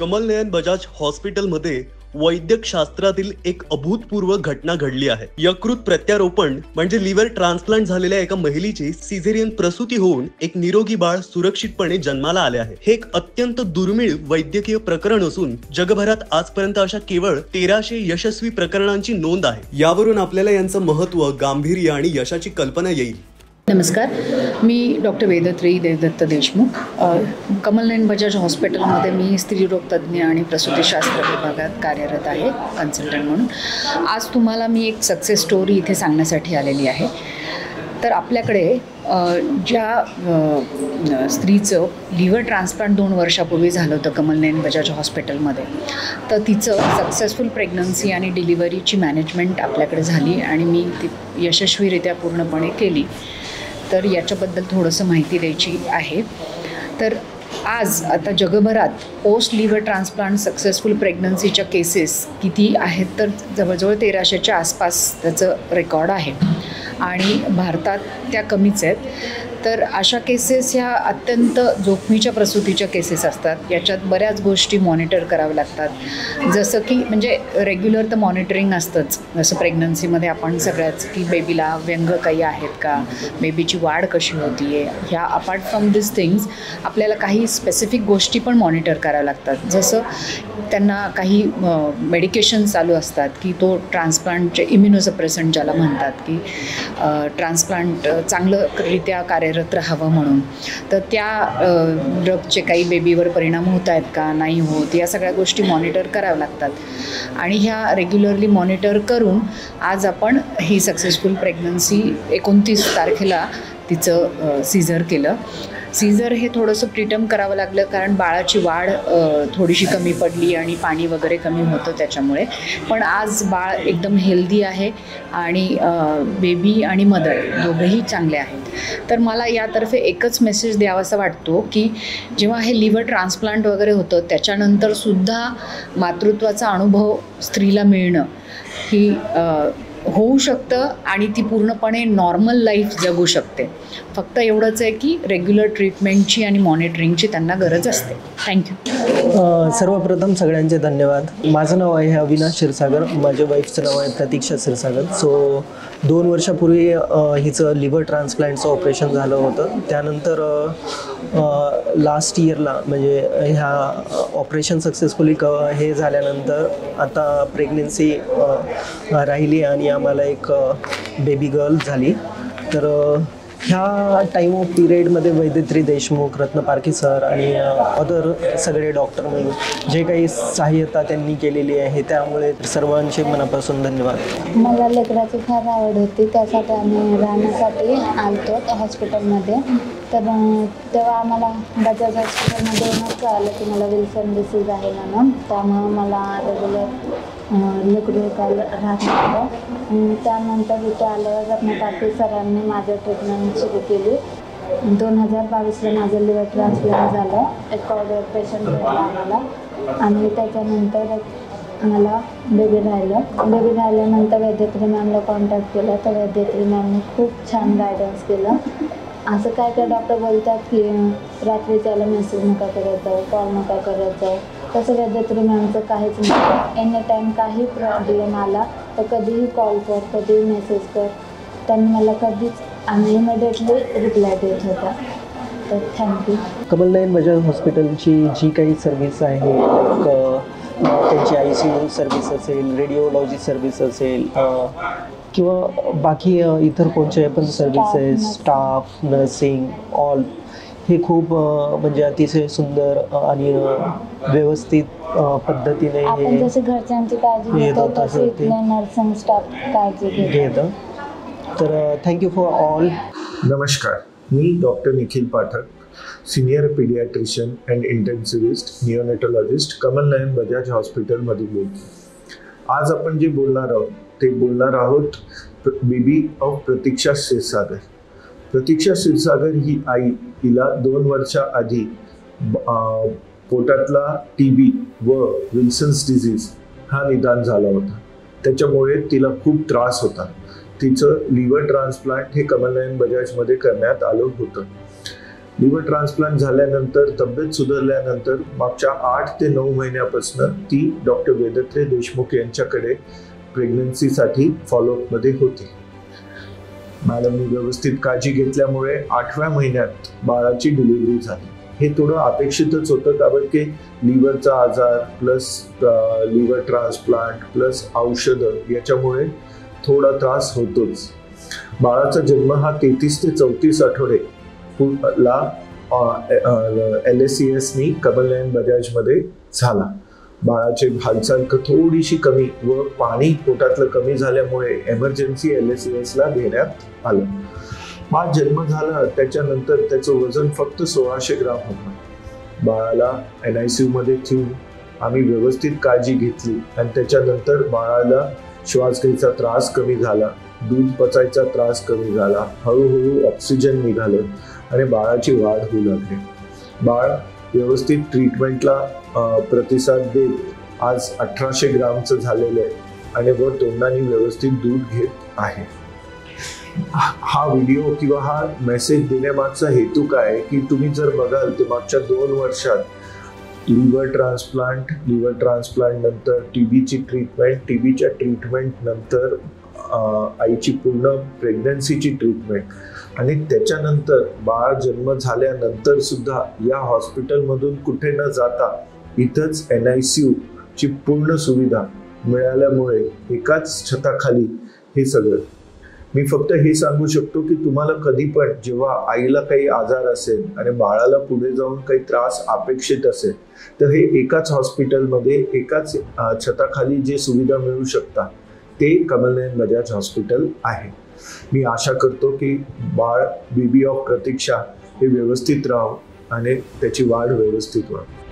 कमलनयन बजाज हॉस्पिटलमध्ये वैद्यक शास्त्रातील एक अभूतपूर्व घटना घडली आहे। यकृत प्रत्यारोपण म्हणजे लिव्हर ट्रान्सप्लांट झालेल्या एका महिलेची सिझेरियन प्रसूती होऊन एक निरोगी बाळ सुरक्षितपणे जन्माला आले आहे। हे एक अत्यंत दुर्मिळ वैद्यकीय प्रकरण असून जगभरात आजपर्यंत अशा केवळ 1300 यशस्वी प्रकरणांची नोंद आहे। यावरून आपल्याला यांचं महत्त्व, गांभीर्य आणि यशाची कल्पना येईल। नमस्कार, मी डॉक्टर वेदत्री देवदत्त देशमुख, कमलनयन बजाज हॉस्पिटलमध्ये मी स्त्रीरोग तज्ज्ञ आणि प्रसूतीशास्त्र विभागात कार्यरत आहे, कन्सल्टंट म्हणून। आज तुम्हाला मी एक सक्सेस स्टोरी इथे सांगण्यासाठी आलेली आहे। तर आपल्याकडे ज्या स्त्रीचं लिव्हर ट्रान्सप्लांट 2 वर्षापूर्वी झालं होतं कमलनयन बजाज हॉस्पिटलमध्ये, तर तिचं सक्सेसफुल प्रेग्नन्सी आणि डिलिव्हरीची मॅनेजमेंट आपल्याकडे झाली आणि मी ती यशस्वीरित्या पूर्णपणे केली। तर याच्याबद्दल थोडंसं माहिती द्यायची आहे। तर आज आता जगभरात पोस्ट लिव्हर ट्रान्सप्लांट सक्सेसफुल प्रेग्नन्सीच्या केसेस किती आहेत, तर जवळजवळ 1300च्या आसपास त्याचं रेकॉर्ड आहे आणि भारतात त्या कमीच आहेत। तर अशा केसेस ह्या अत्यंत जोखमीच्या प्रसूतीच्या केसेस असतात। याच्यात बऱ्याच गोष्टी मॉनिटर कराव्या लागतात, जसं की म्हणजे रेग्युलर तर मॉनिटरिंग असतंच, जसं प्रेग्नन्सीमध्ये आपण सगळ्याच की बेबीला व्यंग काही आहेत का, बेबीची वाढ कशी होती आहे, ह्या अपार्ट फ्रॉम दिस थिंग्स आपल्याला काही स्पेसिफिक गोष्टी पण मॉनिटर कराव्या लागतात। जसं त्यांना काही मेडिकेशन चालू असतात की तो ट्रान्सप्लांटचे इम्युनोसप्रेसंट ज्याला म्हणतात की ट्रान्सप्लांट चांगलंरित्या कार्यरत राहावं म्हणून, तर त्या ड्रगचे काही बेबीवर परिणाम होत आहेत का नाही होत, या सगळ्या गोष्टी मॉनिटर कराव्या लागतात। आणि ह्या रेग्युलरली मॉनिटर करून आज आपण ही सक्सेसफुल प्रेग्नन्सी 29 तारखेला तिचं सीझर केलं। सीझर हे थोडंसं प्रीटर्म करावं लागलं, कारण बाळाची वाढ थोडीशी कमी पडली आणि पाणी वगैरे कमी होतं त्याच्यामुळे। पण आज बाळ एकदम हेल्दी आहे आणि बेबी आणि मदर दोघंही चांगले आहेत। तर मला यातर्फे एकच मेसेज द्यावासा वाटतो की जेव्हा हे लिव्हर ट्रान्सप्लांट वगैरे होतं त्याच्यानंतरसुद्धा मातृत्वाचा अनुभव स्त्रीला मिळणं ही होऊ शकतं आणि ती पूर्णपणे नॉर्मल लाईफ जगू शकते। फक्त एवढंच आहे की रेग्युलर ट्रीटमेंटची आणि मॉनिटरिंगची त्यांना गरज असते। थँक्यू। सर्वप्रथम सगळ्यांचे धन्यवाद। माझं नाव आहे अविनाश क्षीरसागर, माझ्या वाईफचं नाव आहे प्रतीक्षा क्षीरसागर। 2 वर्षापूर्वी हिचं लिव्हर ट्रान्सप्लांटचं ऑपरेशन झालं होतं। त्यानंतर लास्ट इयरला म्हणजे ह्या ऑपरेशन सक्सेसफुली हे झाल्यानंतर आता प्रेग्नेन्सी राहिली आणि आम्हाला एक बेबी गर्ल झाली। तर ह्या टाईम ऑफ पिरियडमध्ये वैद्यत्री देशमुख, रत्न पारखी सर आणि अदर सगळे डॉक्टर म्हणून जे काही सहाय्यता त्यांनी केलेली आहे त्यामुळे सर्वांचे मनापासून धन्यवाद। मला लेकराची फार आवड होती, त्यासाठी आम्ही राहण्यासाठी आलतो हॉस्पिटलमध्ये। तर तेव्हा आम्हाला बजाज हॉस्पिटलमध्ये येऊनच कळालं की मला विल्सन डिसीज आहे म्हणून, त्यामुळं मला रेग्युलर लेकरू राहत नव्हतं। त्यानंतर इथे आल्यावर रत्न पारखी सरांनी माझं ट्रीटमेंट सुरू केली। 2022ला माझं लिव्हर ट्रान्सप्लांट झालं, एक कॉर्डियर पेशंट भेटला आम्हाला आणि त्याच्यानंतर मला बेबी राहिल्यानंतर वैद्यत्री मॅमला कॉन्टॅक्ट केला। तर वैद्यत्री मॅमने खूप छान गायडन्स केलं। असं काय काय डॉक्टर बोलतात की रात्री त्याला मेसेज नका करत जाऊ, कॉल नका करत जाऊ, तसं वैद्यत्री मॅमचं काहीच नाही। एनी टाईम काही प्रॉब्लेम आला तर कधीही कॉल कर, कधीही मेसेज कर, त्यांनी मला कधीच आणि इमिडिएटली रिप्लाय देत होता। तर थँक्यू। कमलनयन बजाज हॉस्पिटलची जी काही सर्व्हिस आहे, त्यांची ICU सर्व्हिस असेल, रेडिओलॉजी सर्व्हिस असेल किंवा बाकी इतर कोणत्याही पण सर्व्हिसेस, स्टाफ, नर्सिंग, ऑल हे खूप म्हणजे अतिशय सुंदर आणि व्यवस्थित पद्धतीने हे जसे घरच्यांची काळजी घेतो तसे इथले नर्सिंग स्टाफ काळजी घेतं। तर थँक्यू फॉर ऑल। नमस्कार, मी doctor Nikhil Pathak, senior pediatrician and intensivist neonatologist, Kamalnayan Bajaj हॉस्पिटलमधून बोलतो। आज आपण जे बोलणार आहोत बेबी ऑफ प्रतीक्षा क्षीरसागर। प्रतीक्षा क्षीरसागर ही आई, हिला 2 वर्षाआधी पोटातला TB व विल्सन्स डिसीज हा निदान झाला होता। त्याच्यामुळे तिला खूप त्रास होता। तिचं लिव्हर ट्रान्सप्लांट हे कमलनयन बजाजमध्ये करण्यात आलं होतं। लिव्हर ट्रान्सप्लांट झाल्यानंतर तब्येत सुधारल्यानंतर मागच्या 8 ते 9 महिन्यापासून ती डॉक्टर वेदत्रे देशमुख यांच्याकडे प्रेग्नन्सीसाठी फॉलोअपमध्ये होती. मॅडमनी व्यवस्थित काळजी घेतल्यामुळे 8व्या महिन्यात बाळाची डिलिव्हरी झाली. हे थोडं अपेक्षितच होतं, कारण की लिव्हरचा आजार प्लस लिव्हर ट्रान्सप्लांट प्लस औषधं याच्यामुळे थोडा त्रास होतोच. बाळाचा जन्म हा 33 ते 34 आठवडे ला LACSनी कमल नयन बजाजमध्ये झाला. बाळाची हालचाल थोडीशी कमी व पाणी पोटातलं कमी झाल्यामुळे एमर्जन्सी LACSला घेण्यात आलं. बाळ जन्म झाला त्याच्यानंतर त्याचं वजन फक्त 1600 ग्राम होतं. बाळाला NICU मध्ये ठेवून आम्ही व्यवस्थित काळजी घेतली आणि त्याच्यानंतर बाळाला श्वास घ्यायचा त्रास कमी झाला, दूध पचायचा त्रास कमी झाला, हळूहळू ऑक्सिजन निघालं आणि बाळाची वाढ होऊ लागली. बाळ व्यवस्थित ट्रीटमेंटला प्रतिसाद देत आज 1800 ग्रामचं झालेलं आहे आणि व तोंडाने व्यवस्थित दूध घेत आहे. हा व्हिडिओ किंवा हा मेसेज देण्यामागचा हेतू काय की तुम्ही जर बघाल तर मागच्या 2 वर्षात लिव्हर ट्रान्सप्लांट नंतर TBची ट्रीटमेंट, TBच्या ट्रीटमेंट नंतर आईची पूर्ण प्रेग्नन्सीची ट्रीटमेंट आणि त्याच्यानंतर बाळ जन्म झाल्यानंतर सुद्धा या हॉस्पिटलमधून कुठे न जाता इथंच NICU ची पूर्ण सुविधा मिळाल्यामुळे एकाच छताखाली हे सगळं. मी फक्त हे सांगू शकतो की तुम्हाला कधी पण जेव्हा आईला काही आजार असेल आणि बाळाला पुढे जाऊन काही त्रास अपेक्षित असेल तर हे एकाच हॉस्पिटलमध्ये एकाच छताखाली जे सुविधा मिळू शकतात ते कमल नयन बजाज हॉस्पिटल आहे. मी आशा करतो की बाळ बेबी ऑफ प्रतीक्षा हे व्यवस्थित राहो आणि त्याची वाढ व्यवस्थित व्हावी.